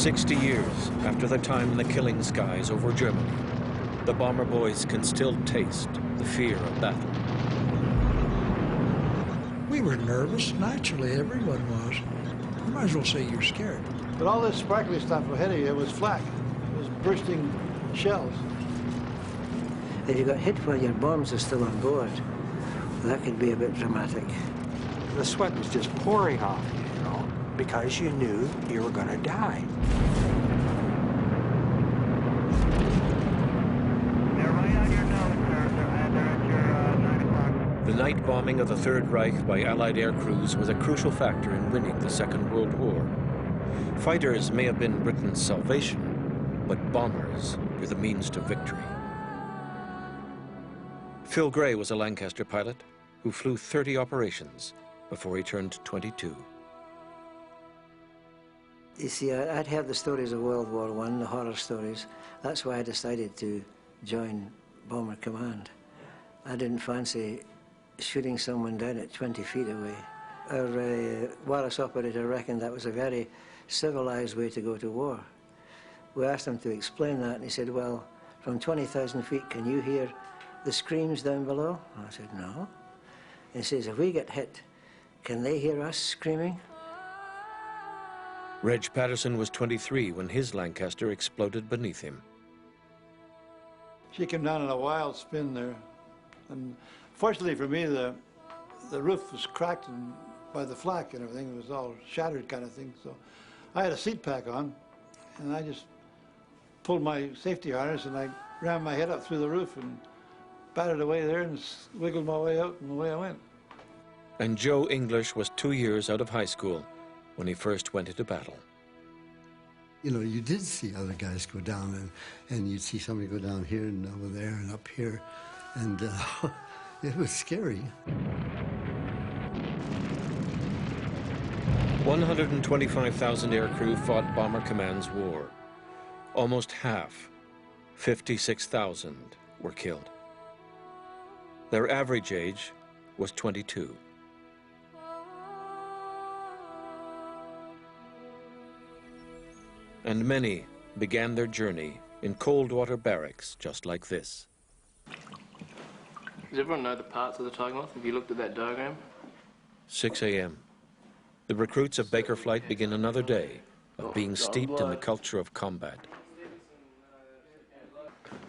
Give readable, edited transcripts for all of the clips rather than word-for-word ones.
60 years after the time in the killing skies over Germany, the bomber boys can still taste the fear of battle. We were nervous. Naturally, everyone was. You might as well say you're scared. But all this sparkly stuff ahead of you, it was flak. It was bursting shells. If you got hit while your bombs are still on board, that could be a bit dramatic. The sweat was just pouring off you, you know, because you knew you were going to die. The night bombing of the Third Reich by Allied air crews was a crucial factor in winning the Second World War. Fighters may have been Britain's salvation, but bombers were the means to victory. Phil Gray was a Lancaster pilot who flew 30 operations before he turned 22. You see, I'd heard the stories of World War I, the horror stories. That's why I decided to join Bomber Command. I didn't fancy shooting someone down at 20 feet away. Our wireless operator reckoned that was a very civilized way to go to war. We asked him to explain that, and he said, well, from 20,000 feet, can you hear the screams down below? I said, no. And he says, if we get hit, can they hear us screaming? Reg Patterson was 23 when his Lancaster exploded beneath him. She came down in a wild spin there. And fortunately for me, the roof was cracked and by the flak and everything. It was all shattered kind of thing. So I had a seat pack on, and I just pulled my safety harness and I ran my head up through the roof and batted away there and wiggled my way out, and away I went. And Joe English was 2 years out of high school when he first went into battle. You know, you did see other guys go down, and you'd see somebody go down here and over there and up here, and it was scary. 125,000 aircrew fought Bomber Command's war. Almost half, 56,000, were killed. Their average age was 22. And many began their journey in cold water barracks just like this. Does everyone know the parts of the Tiger Moth? Have you looked at that diagram? 6 a.m. The recruits of Baker Flight begin another day of being steeped in the culture of combat.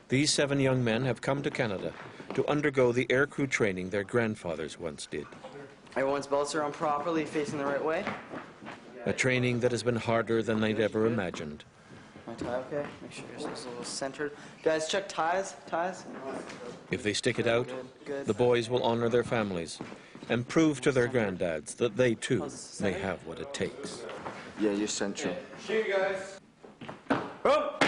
These 7 young men have come to Canada to undergo the aircrew training their grandfathers once did. Everyone's belts are on properly, facing the right way. A training that has been harder than they'd ever imagined. My tie okay? Make sure yours is a little centered. Guys, check ties. If they stick it out, the boys will honor their families and prove to their granddads that they too may have what it takes. Yeah, you're central. See you guys. Oh.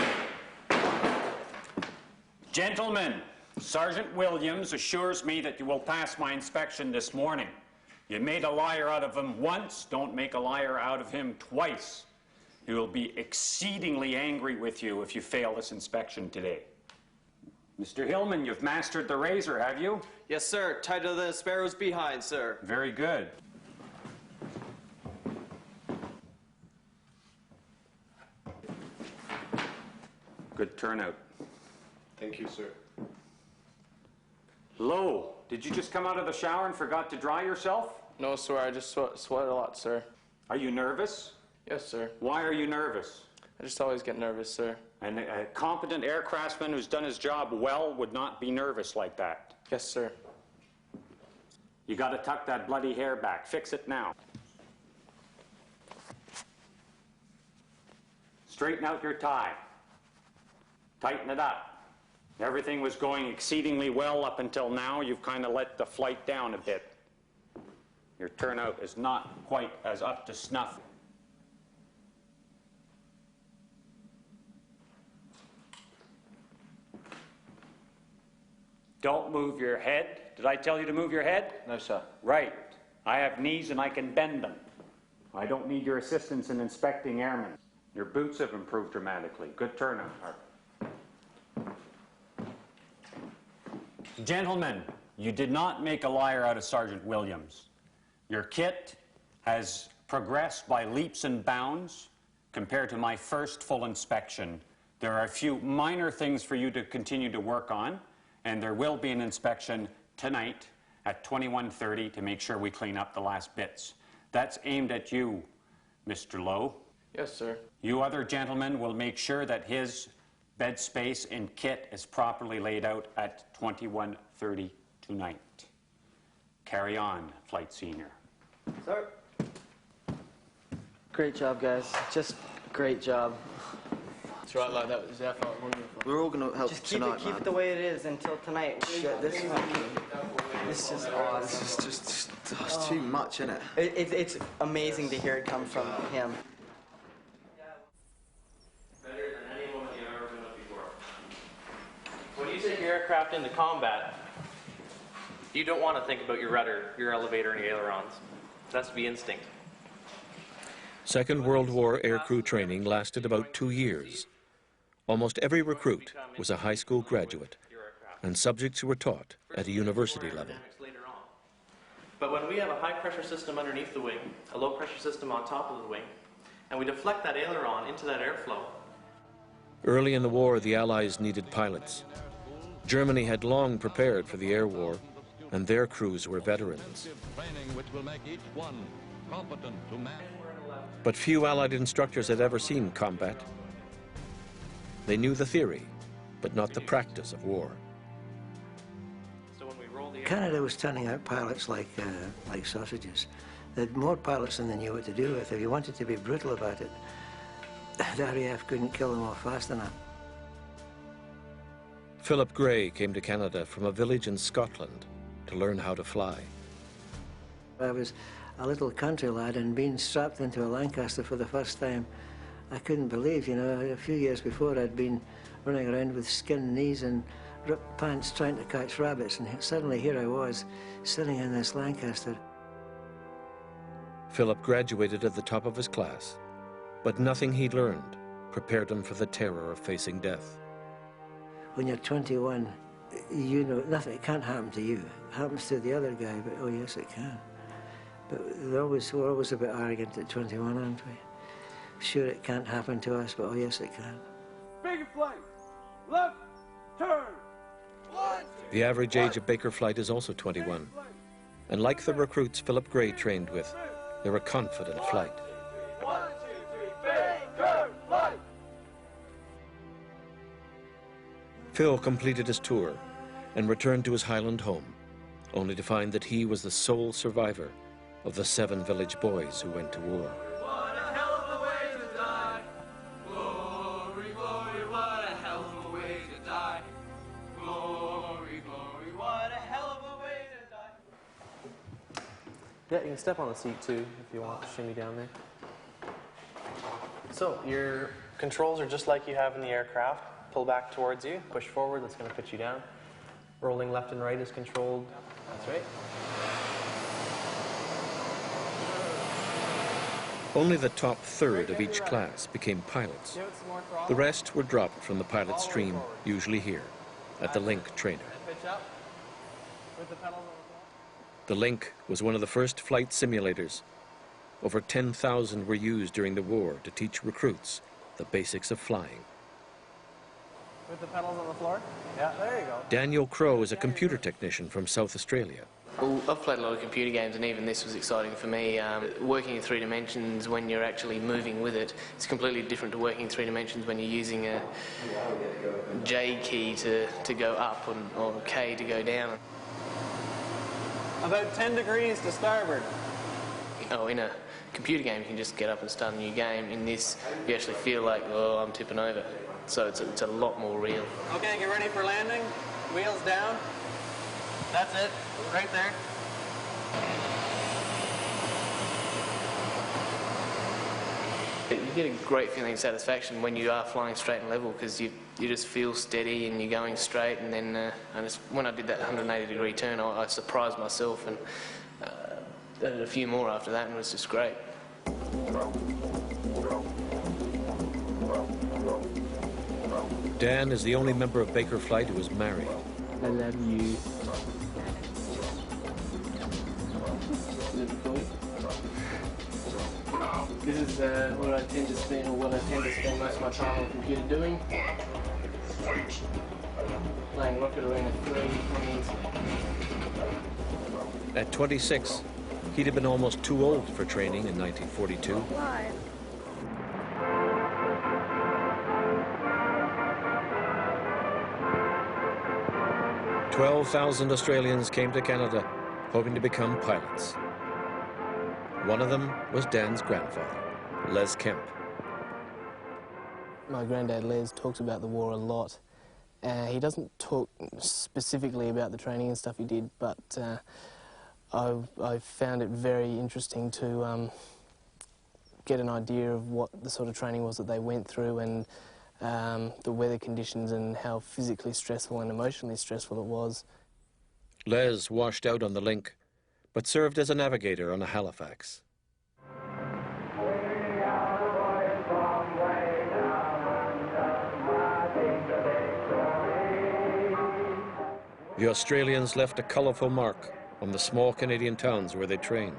Gentlemen, Sergeant Williams assures me that you will pass my inspection this morning. You made a liar out of him once, don't make a liar out of him twice. He will be exceedingly angry with you if you fail this inspection today. Mr. Hillman, you've mastered the razor, have you? Yes, sir. Tighter than a sparrow's behind, sir. Very good. Good turnout. Thank you, sir. Low, did you just come out of the shower and forgot to dry yourself? No, sir. I just sweat a lot, sir. Are you nervous? Yes, sir. Why are you nervous? I just always get nervous, sir. And a competent aircraftsman who's done his job well would not be nervous like that. Yes, sir. You got to tuck that bloody hair back. Fix it now. Straighten out your tie. Tighten it up. Everything was going exceedingly well up until now. You've kind of let the flight down a bit. Your turnout is not quite as up to snuff. Don't move your head. Did I tell you to move your head? No, sir. Right. I have knees and I can bend them. I don't need your assistance in inspecting airmen. Your boots have improved dramatically. Good turnout, Harper. Gentlemen, you did not make a liar out of Sergeant Williams. Your kit has progressed by leaps and bounds. compared to my first full inspection, there are a few minor things for you to continue to work on, and there will be an inspection tonight at 21:30 to make sure we clean up the last bits. That's aimed at you, Mr. Lowe. Yes, sir. You other gentlemen will make sure that his bed space and kit is properly laid out at 21:30 tonight. Carry on, Flight Senior. Sir. Great job, guys. Just great job. That's right, like that was our fault. Wonderful. We're all going to help tonight, keep it the way it is until tonight. Shit, this is just awesome. This is just it's too much, isn't it? It's amazing to hear it come from him. Better than any woman you've ever been with before. When you take your aircraft into combat, you don't want to think about your rudder, your elevator, and your ailerons. That's the instinct. Second World War aircrew training lasted about 2 years. Almost every recruit was a high school graduate, and subjects were taught at a university level. But when we have a high-pressure system underneath the wing, a low-pressure system on top of the wing, and we deflect that aileron into that airflow. Early in the war, the Allies needed pilots. Germany had long prepared for the air war, and their crews were veterans. But few Allied instructors had ever seen combat. They knew the theory, but not the practice of war. Canada was turning out pilots like sausages. They had more pilots than they knew what to do with. If you wanted to be brutal about it, the RAF couldn't kill them off fast enough. Philip Gray came to Canada from a village in Scotland to learn how to fly. I was a little country lad and being strapped into a Lancaster for the first time, I couldn't believe, you know, a few years before I'd been running around with skinned knees and ripped pants trying to catch rabbits, and suddenly here I was, sitting in this Lancaster. Philip graduated at the top of his class, but nothing he learned prepared him for the terror of facing death. When you're 21, you know nothing, it can't happen to you. It happens to the other guy, but oh yes it can. But we're always a bit arrogant at 21, aren't we? Sure it can't happen to us, but oh yes it can. Big flight, left, turn. The average age of Baker flight is also 21. And like the recruits Philip Gray trained with, they're a confident flight. 1, 2, 3, Baker flight. Phil completed his tour and returned to his Highland home, only to find that he was the sole survivor of the 7 village boys who went to war. What a hell of a way to die. Glory, glory, what a hell of a way to die. Glory, glory, what a hell of a way to die. Yeah, you can step on the seat too if you want to shimmy down there. So your controls are just like you have in the aircraft. Pull back towards you, push forward, that's going to put you down. Rolling left and right is controlled. That's right. Only the top third of each class became pilots. The rest were dropped from the pilot stream, usually here, at the Link trainer. The Link was one of the first flight simulators. Over 10,000 were used during the war to teach recruits the basics of flying. With the pedals on the floor? Yeah, there you go. Daniel Crow is a computer technician from South Australia. Well, I've played a lot of computer games, and even this was exciting for me. Working in 3 dimensions when you're actually moving with it, it's completely different to working in 3 dimensions when you're using a J key to go up or K to go down. About 10 degrees to starboard. Oh, in a computer game you can just get up and start a new game. In this, you actually feel like, oh, I'm tipping over. So it's a lot more real. Okay, get ready for landing. Wheels down. That's it, right there. You get a great feeling of satisfaction when you are flying straight and level, because you just feel steady and you're going straight. And then when I did that 180-degree turn, I surprised myself and did a few more after that, and it was just great. Dan is the only member of Baker Flight who is married. I love you. This is what I tend to spend, or what I tend to spend most of my time on the computer doing. Playing Rocket Arena 3 on the At 26, he'd have been almost too old for training in 1942. Why? 12,000 Australians came to Canada hoping to become pilots. One of them was Dan's grandfather, Les Kemp. My granddad Les talks about the war a lot. He doesn't talk specifically about the training and stuff he did, but I found it very interesting to get an idea of what the sort of training was that they went through, and the weather conditions and how physically stressful and emotionally stressful it was. Les washed out on the link, but served as a navigator on a Halifax. The Australians left a colourful mark on the small Canadian towns where they trained.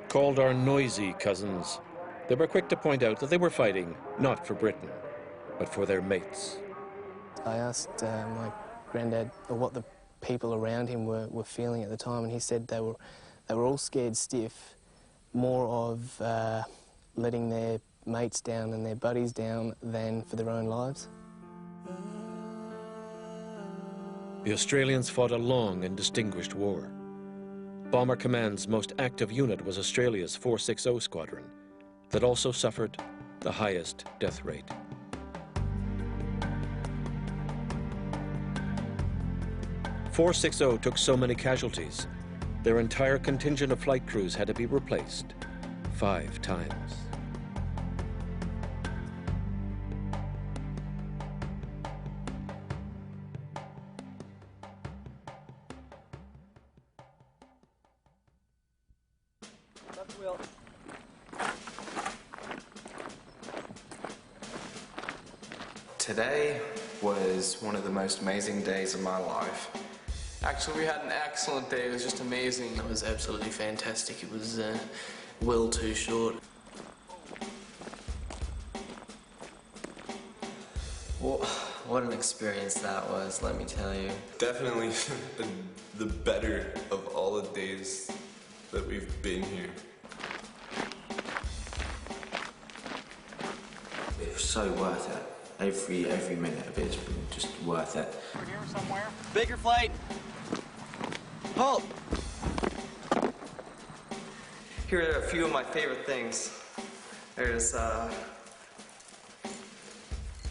Called our noisy cousins, they were quick to point out that they were fighting not for Britain, but for their mates. I asked my granddad what the people around him were feeling at the time, and he said they were all scared stiff, more of letting their mates down and their buddies down than for their own lives. The Australians fought a long and distinguished war. Bomber Command's most active unit was Australia's 460 Squadron, that also suffered the highest death rate. .460 took so many casualties, their entire contingent of flight crews had to be replaced 5 times. Today was one of the most amazing days of my life. Actually, we had an excellent day. It was just amazing. It was absolutely fantastic. It was well too short. Well, what an experience that was, let me tell you. Definitely the better of all the days that we've been here. It was so worth it. Every minute of it has been just worth it. We're here somewhere. Baker flight. Halt. Here are a few of my favorite things. There's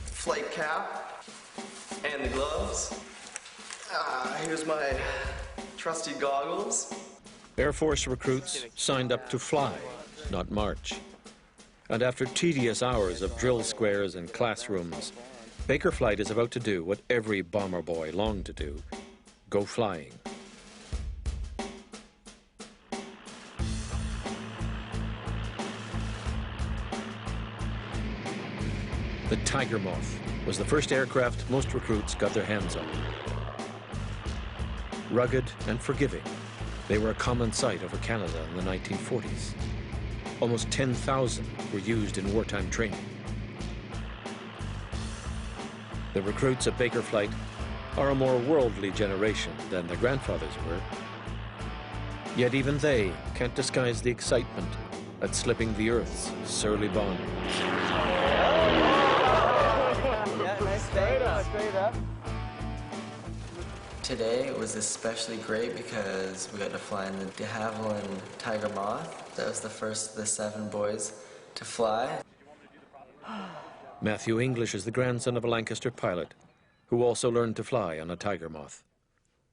flight cap and the gloves. Here's my trusty goggles. Air Force recruits signed up to fly, not march. And after tedious hours of drill squares and classrooms, Baker Flight is about to do what every bomber boy longed to do, go flying. The Tiger Moth was the first aircraft most recruits got their hands on. Rugged and forgiving, they were a common sight over Canada in the 1940s. Almost 10,000 were used in wartime training. The recruits at Baker Flight are a more worldly generation than their grandfathers were. Yet even they can't disguise the excitement at slipping the Earth's surly bond. Yeah, nice straight up. Today was especially great because we got to fly in the de Havilland Tiger Moth. That was the first of the 7 boys to fly. Matthew English is the grandson of a Lancaster pilot who also learned to fly on a Tiger Moth.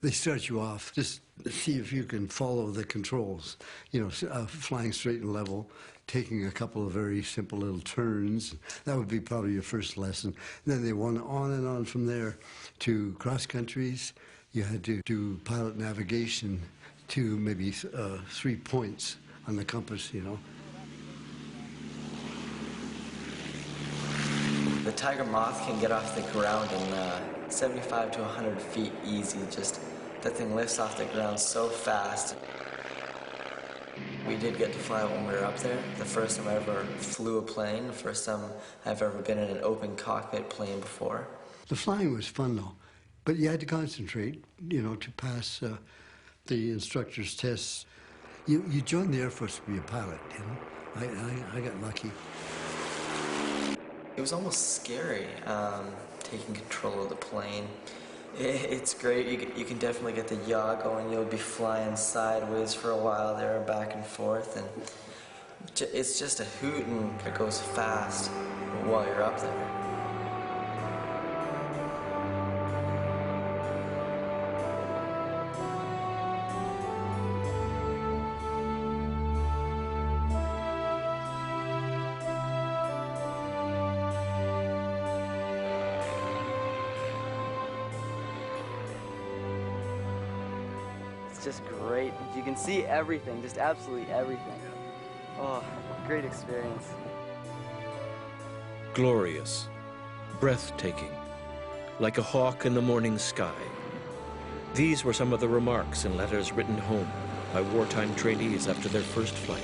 They start you off, just see if you can follow the controls. You know, flying straight and level, taking a couple of very simple little turns. That would be probably your first lesson. And then they went on and on from there to cross countries. You had to do pilot navigation to maybe 3 points on the compass, you know. The Tiger Moth can get off the ground in 75 to 100 feet easy. Just that thing lifts off the ground so fast. We did get to fly when we were up there. The first time I ever flew a plane, the first time I've ever been in an open cockpit plane before. The flying was fun though, but you had to concentrate, you know, to pass the instructor's tests. You joined the Air Force to be a pilot, you know. I got lucky. It was almost scary, taking control of the plane. It's great. You can definitely get the yaw going. You'll be flying sideways for a while there, back and forth, and it's just a hoot, and it goes fast while you're up there. Just great. You can see everything, just absolutely everything. Oh, great experience. Glorious, breathtaking, like a hawk in the morning sky. These were some of the remarks in letters written home by wartime trainees after their first flight.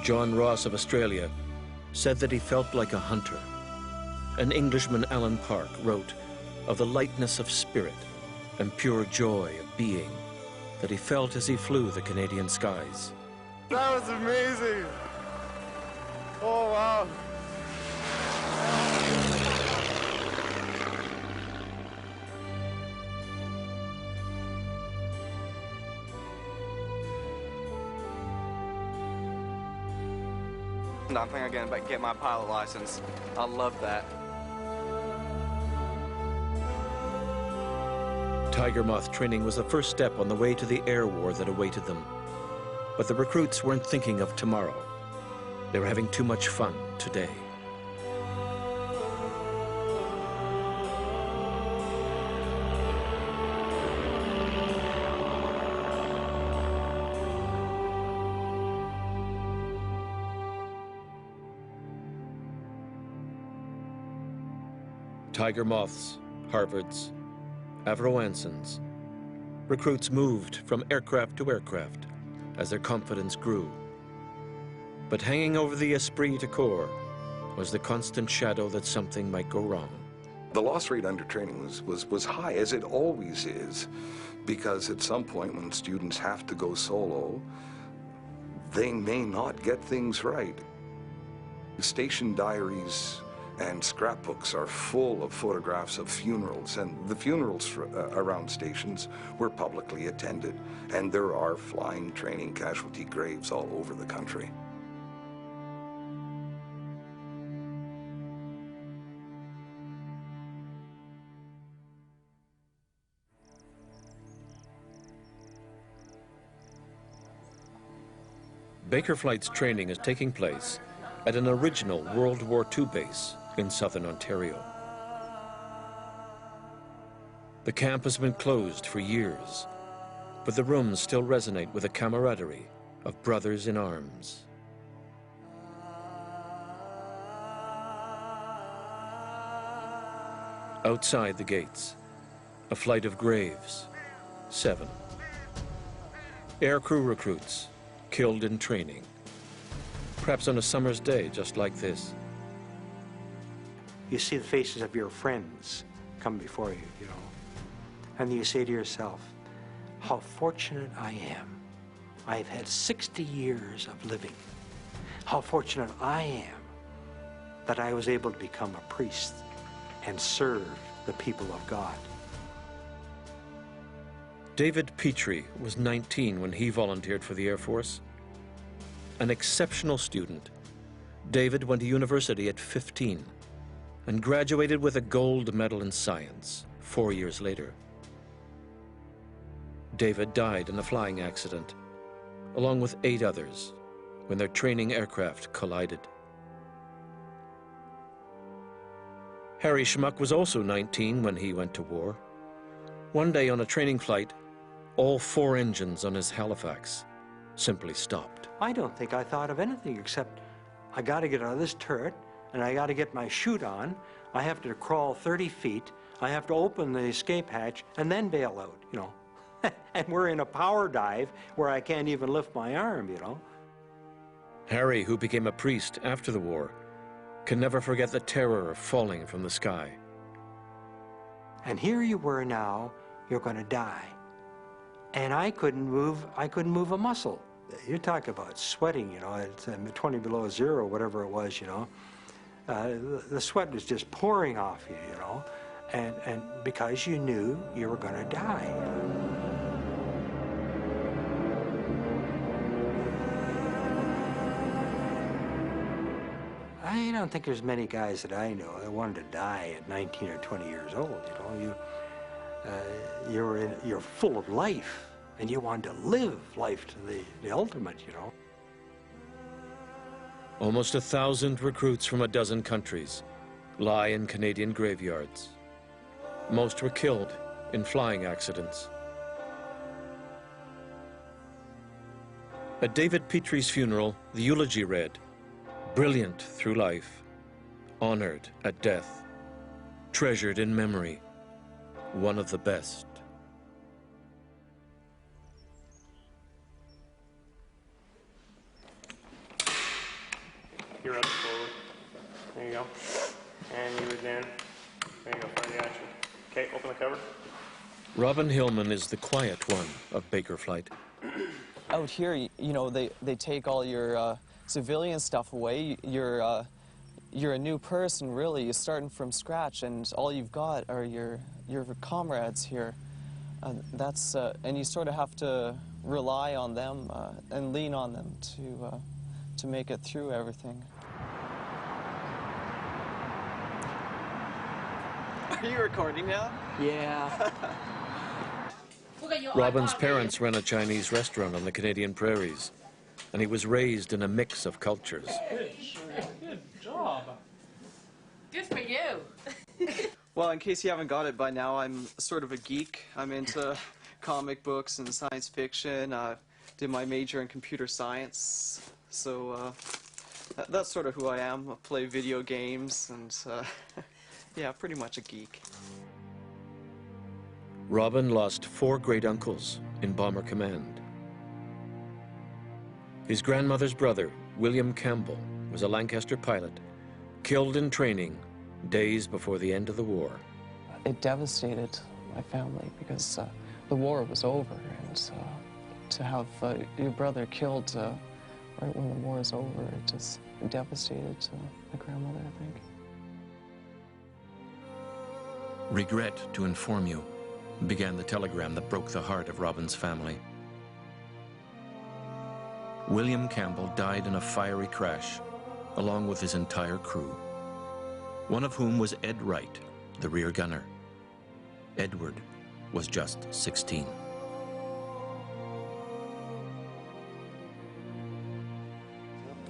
John Ross of Australia said that he felt like a hunter. An Englishman, Alan Park, wrote of the lightness of spirit and pure joy of being that he felt as he flew the Canadian skies. That was amazing. Oh, wow. I think I'm going to get my pilot license. I love that. Tiger Moth training was the first step on the way to the air war that awaited them. But the recruits weren't thinking of tomorrow. They were having too much fun today. Tiger Moths, Harvards, Avro Ansons. Recruits moved from aircraft to aircraft as their confidence grew. But hanging over the esprit de corps was the constant shadow that something might go wrong. The loss rate under training was high, as it always is, because at some point when students have to go solo, they may not get things right. Station diaries and scrapbooks are full of photographs of funerals, and the funerals around stations were publicly attended, and there are flying training casualty graves all over the country. Baker Flight's training is taking place at an original World War II base in southern Ontario. The camp has been closed for years, but the rooms still resonate with the camaraderie of brothers in arms. Outside the gates, a flight of graves, 7. Aircrew recruits killed in training, perhaps on a summer's day just like this. You see the faces of your friends come before you, you know, and you say to yourself, how fortunate I am. I've had 60 years of living. How fortunate I am that I was able to become a priest and serve the people of God. David Petrie was 19 when he volunteered for the Air Force. An exceptional student, David went to university at 15 and graduated with a gold medal in science 4 years later. David died in a flying accident, along with 8 others, when their training aircraft collided. Harry Schmuck was also 19 when he went to war. One day on a training flight, all 4 engines on his Halifax simply stopped. I don't think I thought of anything except I got to get out of this turret and I got to get my chute on. I have to crawl 30 feet. I have to open the escape hatch and then bail out, you know. And we're in a power dive where I can't even lift my arm, you know. Harry, who became a priest after the war, can never forget the terror of falling from the sky. And here you were now, you're going to die. And I couldn't move a muscle. You talk about sweating, you know, it's 20 below zero, whatever it was, you know. The sweat was just pouring off you, you know, and because you knew you were going to die. I don't think there's many guys that I know that wanted to die at 19 or 20 years old, you know. You're full of life, and you want to live life to the ultimate, you know. Almost 1,000 recruits from a dozen countries lie in Canadian graveyards. Most were killed in flying accidents. At David Petrie's funeral, the eulogy read, "Brilliant through life, honored at death, treasured in memory, one of the best." You're up forward. There you go. And you again. There you go, fire the action. Okay, open the cover. Robin Hillman is the quiet one of Baker Flight. Out here, you know, they take all your civilian stuff away. You're a new person, really. You're starting from scratch, and all you've got are your comrades here. And you sort of have to rely on them and lean on them to make it through everything. Are you recording now? Yeah. Robin's parents ran a Chinese restaurant on the Canadian prairies, and he was raised in a mix of cultures. Good job. Good for you. Well, in case you haven't got it by now, I'm sort of a geek. I'm into comic books and science fiction. I did my major in computer science, so that's sort of who I am. I play video games, and yeah, pretty much a geek. Robin lost 4 great-uncles in Bomber Command. His grandmother's brother, William Campbell, was a Lancaster pilot, killed in training days before the end of the war. It devastated my family because the war was over, and to have your brother killed right when the war is over, it just devastated my grandmother, I think. Regret to inform you, began the telegram that broke the heart of Robin's family. William Campbell died in a fiery crash, along with his entire crew, one of whom was Ed Wright, the rear gunner. Edward was just 16.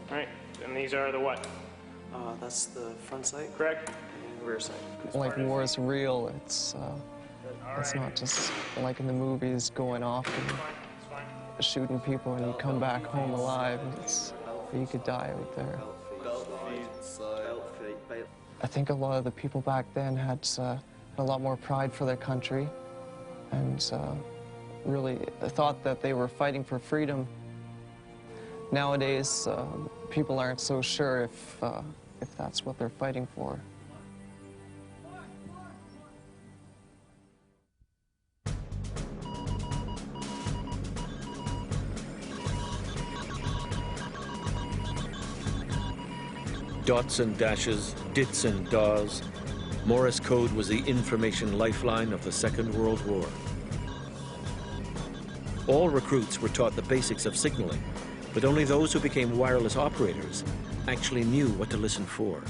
All right, and these are the what? That's the front sight. Correct. And rear sight. Like, war is real. It's not just like in the movies, going off and shooting people and you come back home alive. You could die out there. I think a lot of the people back then had a lot more pride for their country and really thought that they were fighting for freedom. Nowadays, people aren't so sure if that's what they're fighting for. Dots and dashes, dits and daws, Morse code was the information lifeline of the Second World War. All recruits were taught the basics of signaling, but only those who became wireless operators actually knew what to listen for.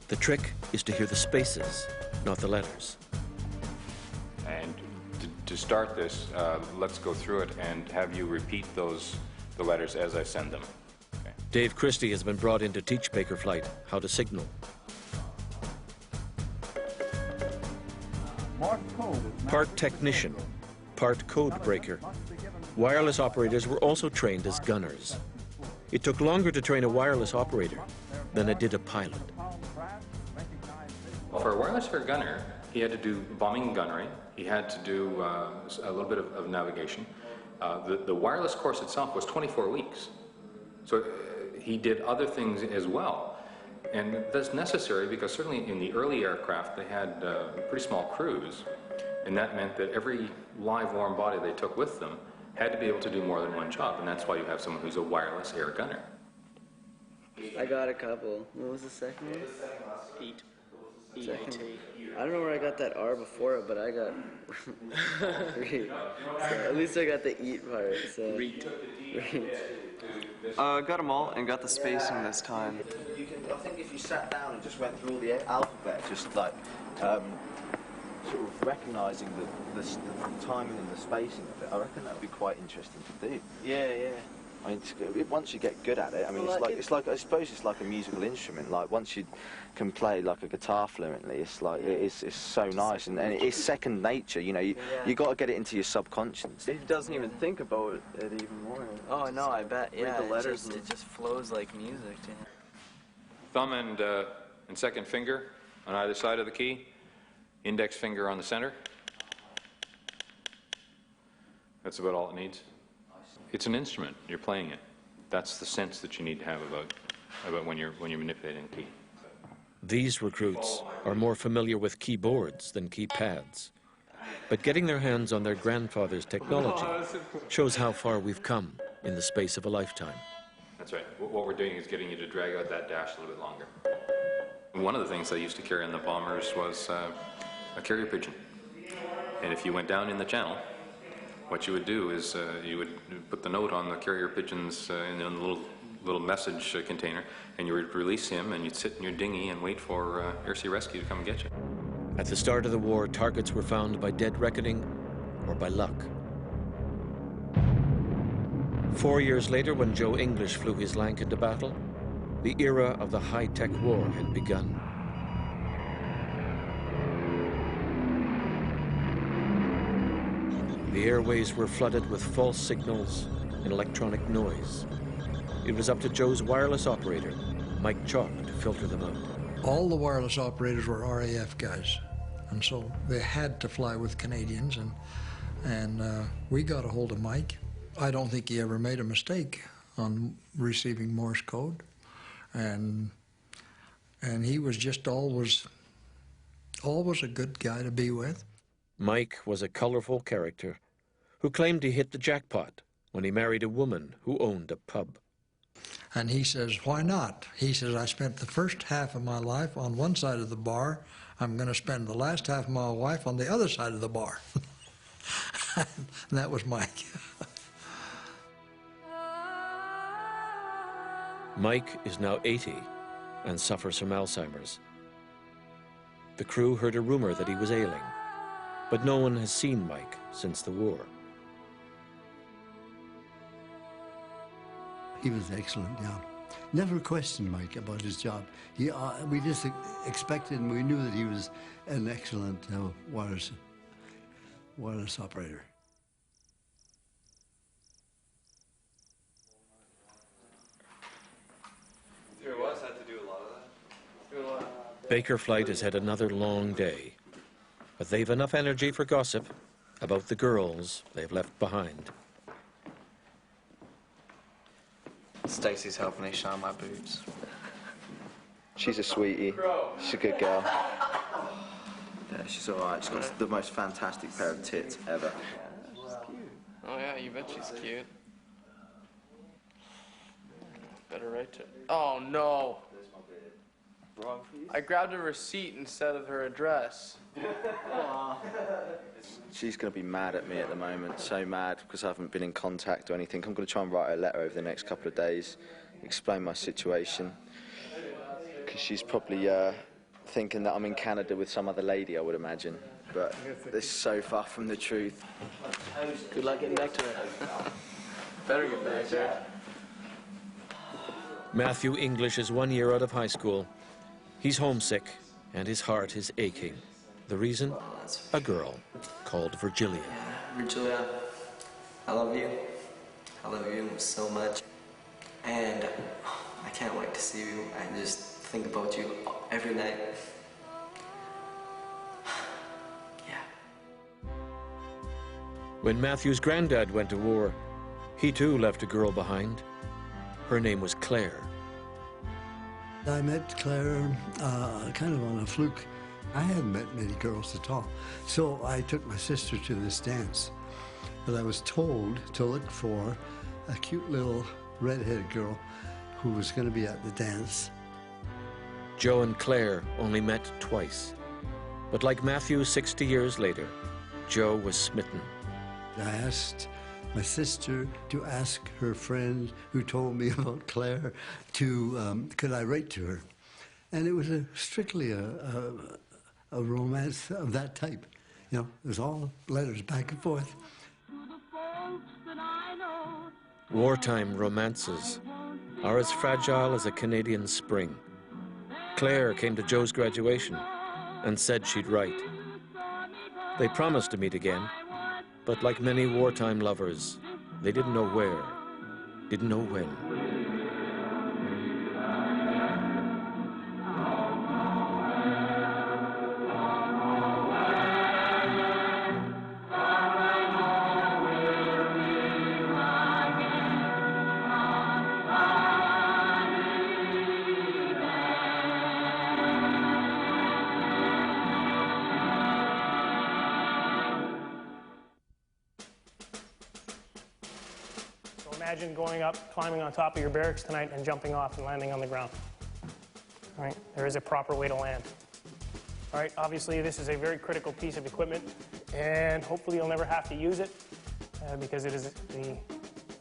The trick is to hear the spaces, not the letters. And to start this, let's go through it and have you repeat the letters as I send them. Dave Christie has been brought in to teach Baker Flight how to signal. Part technician, part code breaker, wireless operators were also trained as gunners. It took longer to train a wireless operator than it did a pilot. For a wireless air gunner, he had to do bombing and gunnery. He had to do a little bit of navigation. The wireless course itself was 24 weeks. So he did other things as well. And that's necessary because certainly in the early aircraft, they had pretty small crews. And that meant that every live warm body they took with them had to be able to do more than one job. And that's why you have someone who's a wireless air gunner. I got a couple. What was the second one? Eat. Second. I don't know where I got that R before it, but I got read. So at least I got the eat part. So. Read. Got them all and got the spacing this time. I think if you sat down and just went through all the alphabet, just like sort of recognising the timing and the spacing of it, I reckon that'd be quite interesting to do. Yeah, yeah. I mean, once you get good at it, I mean, Well, it's like I suppose it's like a musical instrument. Like once you can play like a guitar fluently, it's like it's so nice, and it is second nature. You know, you got to get it into your subconscious. He doesn't even think about it even more. Oh no, I bet. Yeah, Read the letters. it just flows like music. Yeah. Thumb and second finger on either side of the key. Index finger on the center. That's about all it needs. It's an instrument. You're playing it. That's the sense that you need to have about when you're manipulating a key. These recruits are more familiar with keyboards than keypads. But getting their hands on their grandfather's technology shows how far we've come in the space of a lifetime. That's right. What we're doing is getting you to drag out that dash a little bit longer. One of the things they used to carry on the bombers was a carrier pigeon. And if you went down in the channel, what you would do is you would put the note on the carrier pigeon's in a little message container, and you would release him, and you'd sit in your dinghy and wait for Air Sea Rescue to come and get you. At the start of the war, targets were found by dead reckoning or by luck. 4 years later, when Joe English flew his Lanc into battle, the era of the high-tech war had begun. The airways were flooded with false signals and electronic noise. It was up to Joe's wireless operator, Mike Chalk, to filter them out. All the wireless operators were RAF guys, and so they had to fly with Canadians, and we got a hold of Mike. I don't think he ever made a mistake on receiving Morse code, and he was just always a good guy to be with. Mike was a colorful character who claimed he hit the jackpot when he married a woman who owned a pub. And he says, why not? He says, I spent the first half of my life on one side of the bar. I'm going to spend the last half of my life on the other side of the bar. And that was Mike. Mike is now 80 and suffers from Alzheimer's. The crew heard a rumor that he was ailing, but no one has seen Mike since the war. He was excellent, yeah. Never questioned Mike about his job. We just expected, and we knew that he was an excellent wireless operator. Baker Flight has had another long day, but they've enough energy for gossip about the girls they've left behind. Stacey's helping me shine my boobs. She's a sweetie. She's a good girl. Yeah, she's all right. She's got the most fantastic pair of tits ever. She's cute. Oh yeah, you bet she's cute. Better write to. Oh no! I grabbed a receipt instead of her address. She's going to be mad at me at the moment, so mad because I haven't been in contact or anything. I'm going to try and write her a letter over the next couple of days, explain my situation, because she's probably thinking that I'm in Canada with some other lady, I would imagine, but it's so far from the truth. Good luck getting back to her. Better get back to her. Matthew English is 1 year out of high school. He's homesick and his heart is aching. The reason? A girl called Virgilia. Virgilia, I love you. I love you so much. And I can't wait to see you. I just think about you every night. When Matthew's granddad went to war, he too left a girl behind. Her name was Claire. I met Claire kind of on a fluke. I hadn't met many girls at all. So I took my sister to this dance. But I was told to look for a cute little redheaded girl who was going to be at the dance. Joe and Claire only met twice. But like Matthew 60 years later, Joe was smitten. I asked my sister to ask her friend who told me about Claire to, could I write to her? And it was strictly a romance of that type. You know, it was all letters back and forth. Wartime romances are as fragile as a Canadian spring. Claire came to Joe's graduation and said she'd write. They promised to meet again, but like many wartime lovers, they didn't know where, didn't know when. Imagine going up, climbing on top of your barracks tonight and jumping off and landing on the ground. All right, there is a proper way to land. All right, obviously this is a very critical piece of equipment, and hopefully you'll never have to use it because it is the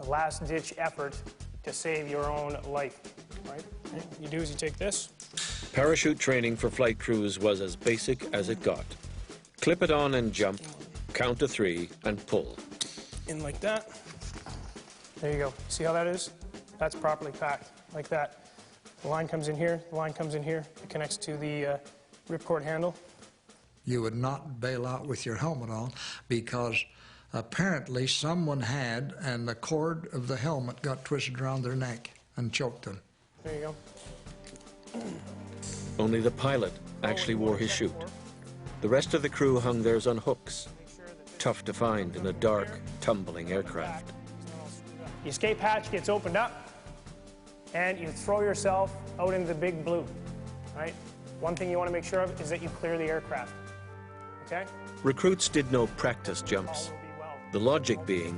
last-ditch effort to save your own life. All right, you do is you take this. Parachute training for flight crews was as basic as it got. Clip it on and jump, count to 3, and pull. In like that. There you go. See how that is? That's properly packed, like that. The line comes in here, the line comes in here, it connects to the ripcord handle. You would not bail out with your helmet on because apparently someone had, and the cord of the helmet got twisted around their neck and choked them. There you go. Only the pilot actually wore his chute. The rest of the crew hung theirs on hooks, tough to find in a dark, tumbling aircraft. The escape hatch gets opened up, and you throw yourself out into the big blue, right? One thing you want to make sure of is that you clear the aircraft, okay? Recruits did no practice jumps. The logic being,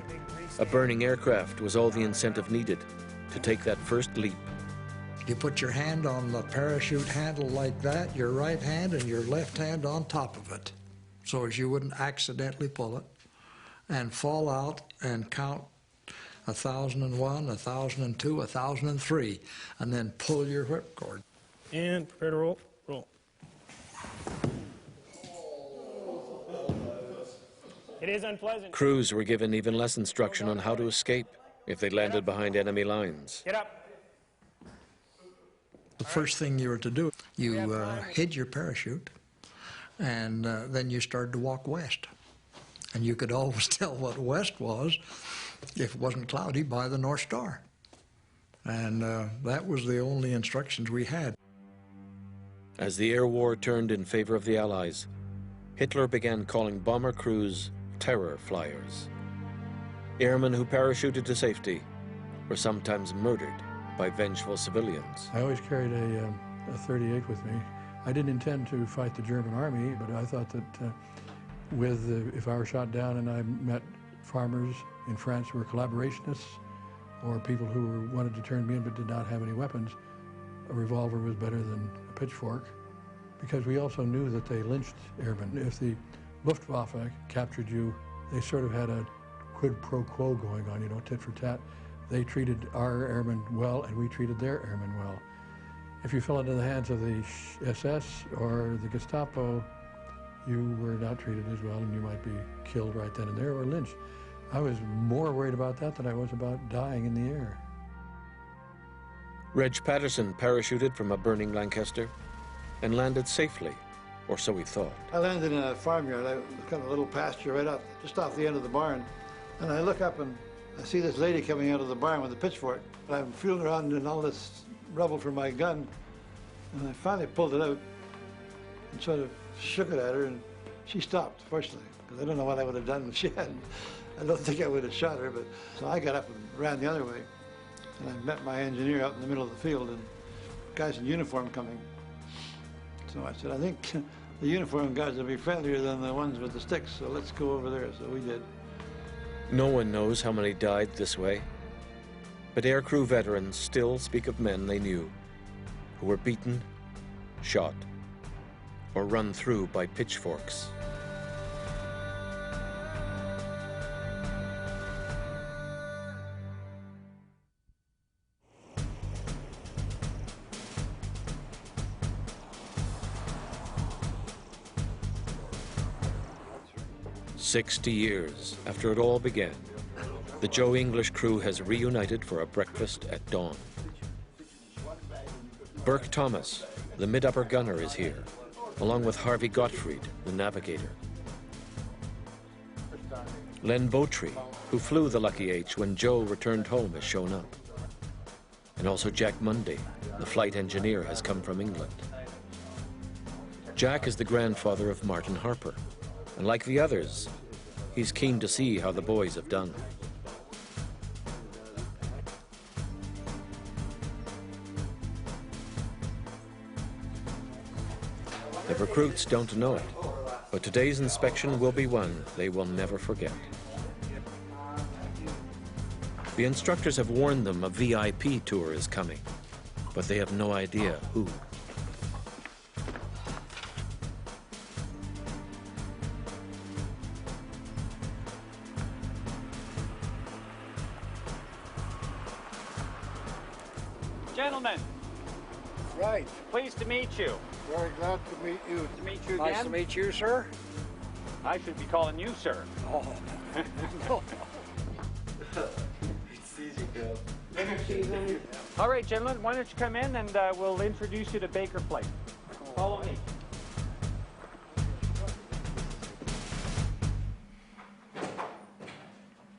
a burning aircraft was all the incentive needed to take that first leap. You put your hand on the parachute handle like that, your right hand and your left hand on top of it, so as you wouldn't accidentally pull it, and fall out and count 1,001, 1,002, 1,003, and then pull your whipcord. And prepare to roll. Roll. It is unpleasant. Crews were given even less instruction on how to escape if they landed behind enemy lines. Get up. The first thing you were to do, you hid your parachute, and then you started to walk west. And you could always tell what west was, if it wasn't cloudy, by the North Star. And that was the only instructions we had. As the air war turned in favor of the Allies, Hitler began calling bomber crews terror flyers. Airmen who parachuted to safety were sometimes murdered by vengeful civilians. I always carried a 38 with me. I didn't intend to fight the German army, but I thought that if I were shot down and I met farmers in France who were collaborationists or people who wanted to turn me in but did not have any weapons, a revolver was better than a pitchfork, because we also knew that they lynched airmen. If the Luftwaffe captured you, they sort of had a quid pro quo going on, you know, tit for tat. They treated our airmen well and we treated their airmen well. If you fell into the hands of the SS or the Gestapo, you were not treated as well and you might be killed right then and there or lynched. I was more worried about that than I was about dying in the air. Reg Patterson parachuted from a burning Lancaster and landed safely, or so he thought. I landed in a farmyard, kind of a little pasture right up, just off the end of the barn. And I look up and I see this lady coming out of the barn with a pitchfork. I'm feeling around in all this rubble for my gun, and I finally pulled it out and sort of shook it at her, and she stopped, fortunately, because I don't know what I would have done if she hadn't. I don't think I would have shot her, but so I got up and ran the other way, and I met my engineer out in the middle of the field, and guys in uniform coming. So I said, I think the uniform guys will be friendlier than the ones with the sticks, so let's go over there. So we did. No one knows how many died this way, but aircrew veterans still speak of men they knew who were beaten, shot, or run through by pitchforks. "60 years after it all began, the Joe English crew has reunited for a breakfast at dawn. Burke Thomas, the mid-upper gunner, is here, along with Harvey Gottfried, the navigator. Len Beautry, who flew the Lucky H when Joe returned home, has shown up. And also Jack Mundy, the flight engineer, has come from England. Jack is the grandfather of Martin Harper, and like the others, he's keen to see how the boys have done. The recruits don't know it, but today's inspection will be one they will never forget. The instructors have warned them a VIP tour is coming, but they have no idea who. Gentlemen. Right. Pleased to meet you. Very glad to meet you. To meet you Nice again. to meet you, sir. I should be calling you sir. Oh. All right, gentlemen, why don't you come in and we'll introduce you to Baker Flight. Follow me.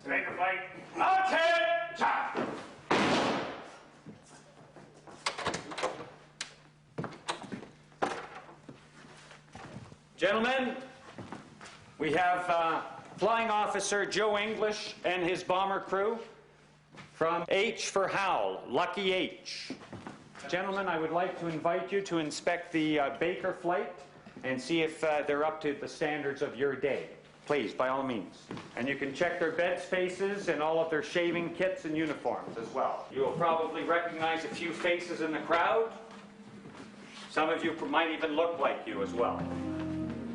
Baker Flight. Attention! Gentlemen, we have Flying Officer Joe English and his bomber crew from H for Howl, Lucky H. Gentlemen, I would like to invite you to inspect the Baker flight and see if they're up to the standards of your day. Please, by all means. And you can check their bed spaces and all of their shaving kits and uniforms as well. You will probably recognize a few faces in the crowd. Some of you might even look like you as well.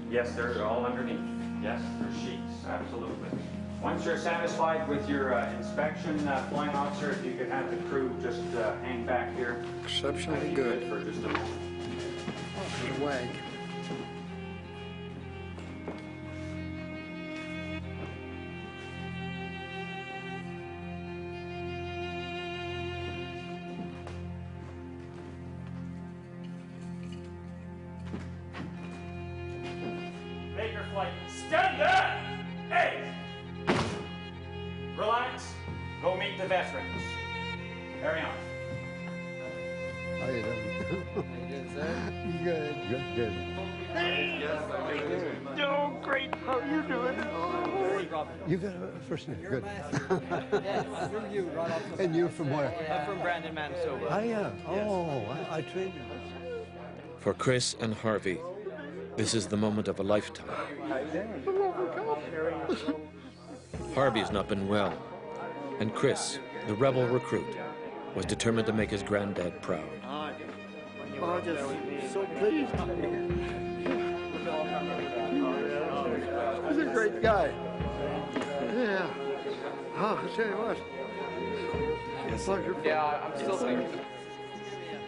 Yes, they're all underneath. Yes, they're sheets, absolutely. Once you're satisfied with your inspection, Flying Officer, if you could have the crew just hang back here. Exceptionally good. For just a moment. There's a wag. Baker Flight, stand there! Hey! Relax. Go meet the veterans. Carry on. How you doing? How you doing, sir? Good. Hey! Oh, great. How you doing? You got a first name. Good. Yes, from you, right off the And you're from where? I'm from Brandon, Manitoba. I am. Oh, I trained you. For Chris and Harvey, this is the moment of a lifetime. Harvey's not been well, and Chris, the rebel recruit, was determined to make his granddad proud. I'm just so pleased. He's a great guy. Yeah. Oh, I'll tell you what. Pleasure. Yeah, I'm still thinking.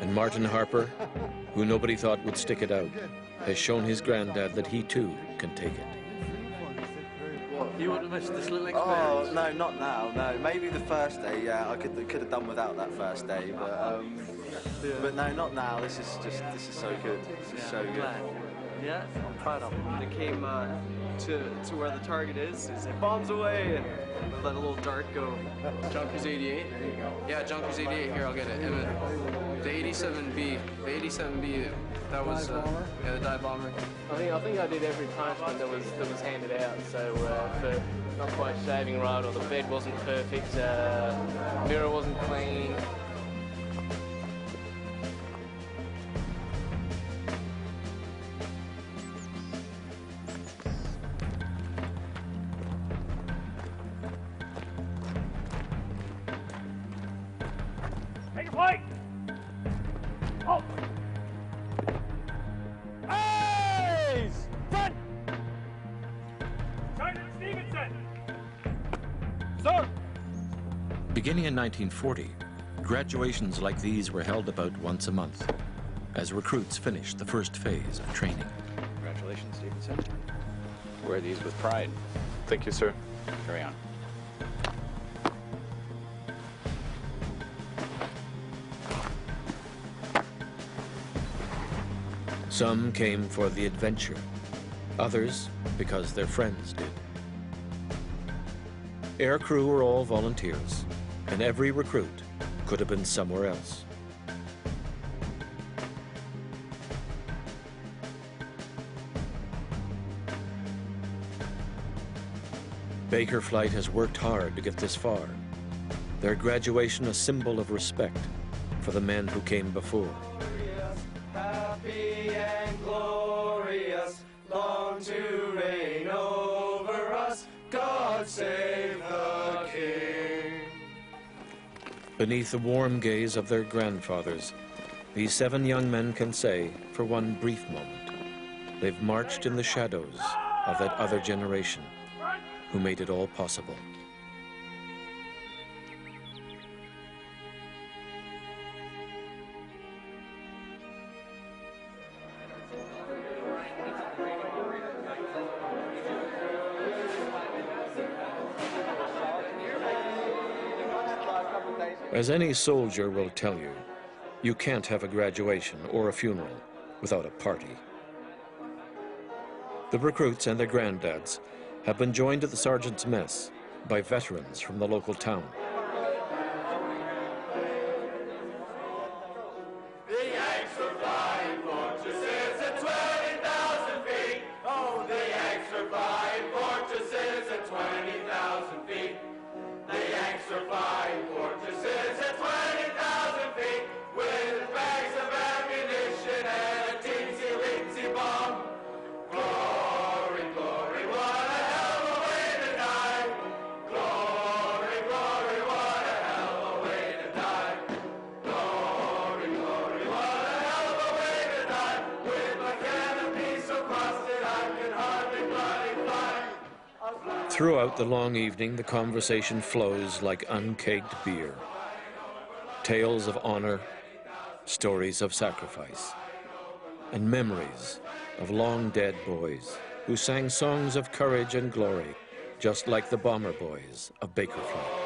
And Martin Harper, who nobody thought would stick it out, has shown his granddad that he too can take it. You wouldn't miss this little experience? Oh, no, not now. No, maybe the first day, yeah. I could have done without that first day, but no, not now. This is so good. This is so good. Yeah, I'm proud of him. They came to where the target is, you say bombs away and let a little dart go. Junkers 88? There you go. Yeah, Junkers 88, here, I'll get it. And the 87B, that was, yeah, the dive bomber. I think I did every punishment that was handed out, so for not quite shaving right, or the bed wasn't perfect, mirror wasn't clean. Take a flight! Oh! Ace! Front! Sergeant Stevenson! Sir! Beginning in 1940, graduations like these were held about once a month as recruits finished the first phase of training. Congratulations, Stevenson. Wear these with pride. Thank you, sir. Carry on. Some came for the adventure, others because their friends did. Air crew were all volunteers, and every recruit could have been somewhere else. Baker Flight has worked hard to get this far. Their graduation a symbol of respect for the men who came before. Happy and glorious, long to reign over us, God save the King. Beneath the warm gaze of their grandfathers, these 7 young men can say, for one brief moment, they've marched in the shadows of that other generation who made it all possible. As any soldier will tell you, you can't have a graduation or a funeral without a party. The recruits and their granddads have been joined to the sergeant's mess by veterans from the local town. The Yanks are flying fortresses at 20,000 feet. Oh, the Yanks are flying fortresses at 20,000 feet. The Yanks are flying fortresses at 20,000 feet with bags of ammunition and a teensy-weensy bomb. Glory, glory, what a hell of a way to die. Glory, glory, what a hell of a way to die. Glory, glory, what a hell of a way to die. With my canopy so crusted I can hardly bloody fly. Throughout the long evening, the conversation flows like uncaked beer. Tales of honor, stories of sacrifice, and memories of long-dead boys who sang songs of courage and glory, just like the bomber boys of Baker Flight.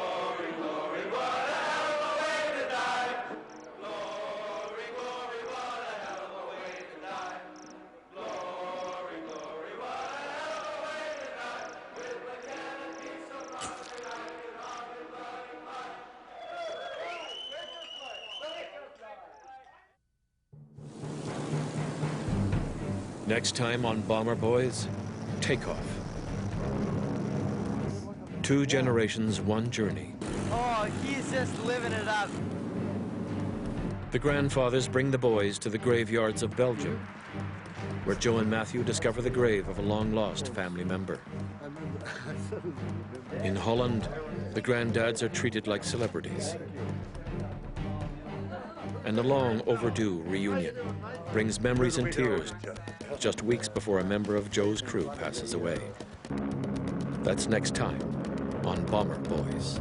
Next time on Bomber Boys, takeoff. 2 generations, 1 journey. Oh, he's just living it up. The grandfathers bring the boys to the graveyards of Belgium, where Joe and Matthew discover the grave of a long-lost family member. In Holland, the granddads are treated like celebrities. And the long overdue reunion brings memories and tears just weeks before a member of Joe's crew passes away. That's next time on Bomber Boys.